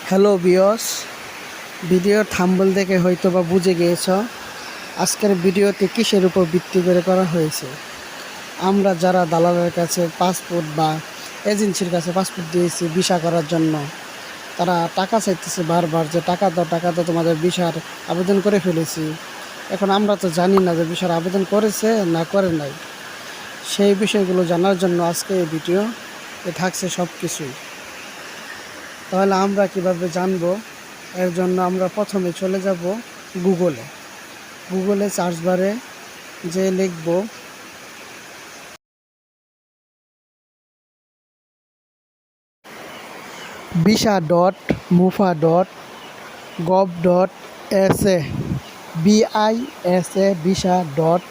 Hello viewers, video thumbnail দেখে হয়তো বা বুঝে গিয়েছ আজকের ভিডিওতে কিসের উপর ভিত্তি করে করা হয়েছে। আমরা যারা দালালের কাছে পাসপোর্ট বা এজেন্সির কাছে পাসপোর্ট দিয়েছি ভিসা করার জন্য, তারা টাকা চাইতেছে বারবার যে টাকা দাও তোমাদের ভিসার আবেদন করে ফেলেছি। এখন আমরা তো জানি না যে ভিসার আবেদন করেছে না করে নাই। সেই বিষয়গুলো জানার জন্য আজকে এই ভিডিও থাকছে সব কিছুই। তাহলে আমরা কিভাবে জানবো? এর জন্য আমরা প্রথমে চলে যাব গুগলে সার্চ বারে যে লিখব visa.mufa.gov.sa BISA visa.mofa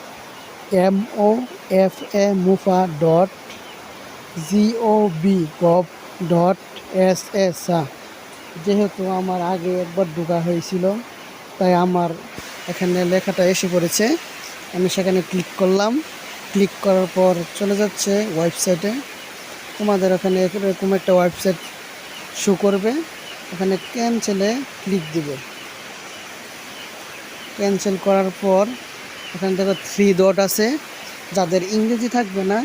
mufa.gov.sa। যেহেতু আমার আগে একবার ঢোকা হয়েছিল তাই আমার এখানে লেখাটা এসে পড়েছে। আমি সেখানে ক্লিক করলাম। ক্লিক করার পর চলে যাচ্ছে ওয়েবসাইটে। তোমাদের ওখানে এরকম একটা ওয়েবসাইট শো করবে। এখানে ক্যান্সেলে ক্লিক দিবে। ক্যান্সেল করার পর এখানে দেখো 3 ডট আছে। যাদের ইংরেজি থাকবে না,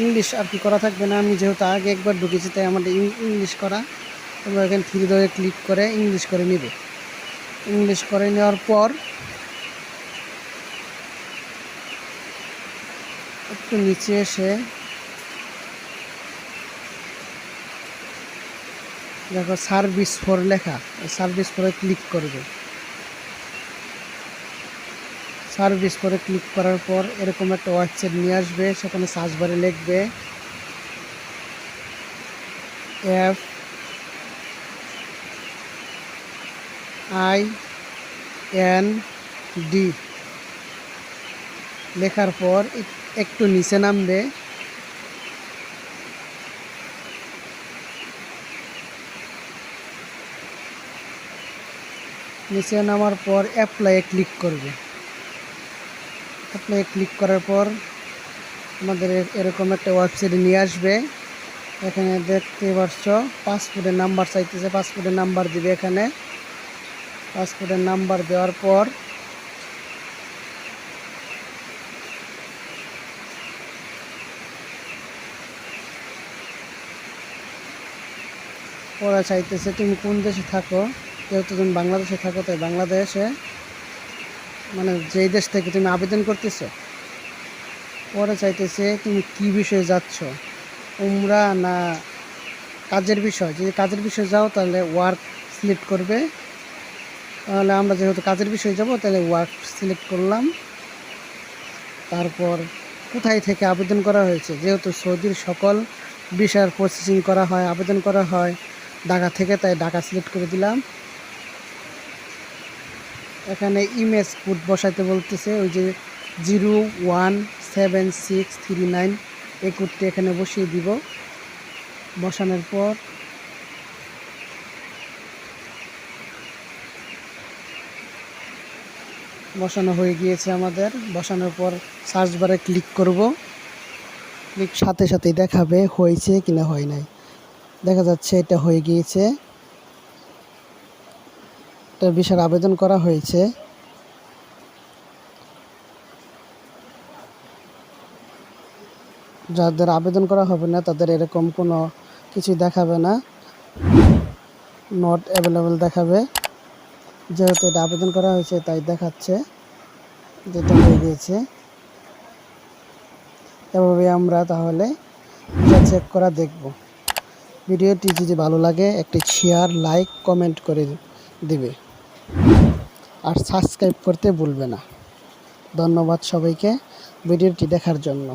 ইংলিশ আর কি করা থাকবে না, আমি যেহেতু আগে একবার ঢুকেছি তাই আমাদের ইংলিশ করা। তোমরা এখানে 3 ডটে ক্লিক করে ইংলিশ করে নেবে। ইংলিশ করে নেওয়ার পর একটু নিচে এসে দেখো সার্ভিস ফর লেখা, সার্ভিস ফরে ক্লিক করবে। সার্ভিস ফরে ক্লিক করার পর এরকম একটা ওয়েবসাইট নিয়ে আসবে। সেখানে সার্চ বারে লিখবে FIND লেখার পর একটু নিচে নামবে। নিচে নামার পর অ্যাপ্লাইয়ে ক্লিক করবে। অ্যাপ্লাইয়ে ক্লিক করার পর আমাদের এরকম একটা ওয়েবসাইটে নিয়ে আসবে। এখানে দেখতে পাচ্ছ পাসপোর্টের নাম্বার চাইতেছে, পাসপোর্টের নাম্বার দিবে। এখানে পাসপোর্টের নাম্বার দেওয়ার পর ওরা চাইতেছে তুমি কোন দেশে থাকো। যেহেতু তুমি বাংলাদেশে থাকো তাই বাংলাদেশে, মানে যেই দেশ থেকে তুমি আবেদন করতেছো, ওরা চাইতেছে তুমি কি বিষয়ে যাচ্ছ, উমরা না কাজের বিষয়। যদি কাজের বিষয়ে যাও তাহলে ওয়ার্ক সিলেক্ট করবে। তাহলে আমরা যেহেতু কাজের বিষয়ে যাব তাহলে ওয়ার্ক সিলেক্ট করলাম। তারপর কোথায় থেকে আবেদন করা হয়েছে, যেহেতু সৌদির সকল ভিসার প্রসেসিং করা হয়, আবেদন করা হয় ঢাকা থেকে, তাই ঢাকা সিলেক্ট করে দিলাম। এখানে ইমেজ কোড বসাইতে বলতেছে, ওই যে 017639 এই কোডটি এখানে বসিয়ে দিব। বসানোর পর বসানো হয়ে গিয়েছে আমাদের। বসানোর পর সার্চ বারে ক্লিক করব। ক্লিক সাথে সাথেই দেখাবে হয়েছে কিনা হয় নাই। দেখা যাচ্ছে এটা হয়ে গিয়েছে, এটা ভিসার আবেদন করা হয়েছে। যাদের আবেদন করা হবে না তাদের এরকম কোনো কিছু দেখাবে না, নট অ্যাভেলেবল দেখাবে। যেহেতু এটা আবেদন করা হয়েছে তাই দেখাচ্ছে যেটা হয়ে গিয়েছে। এভাবে আমরা তাহলে ভিসা চেক করা দেখব। ভিডিওটি যদি ভালো লাগে একটি শেয়ার, লাইক, কমেন্ট করে দিবে আর সাবস্ক্রাইব করতে ভুলবে না। ধন্যবাদ সবাইকে ভিডিওটি দেখার জন্য।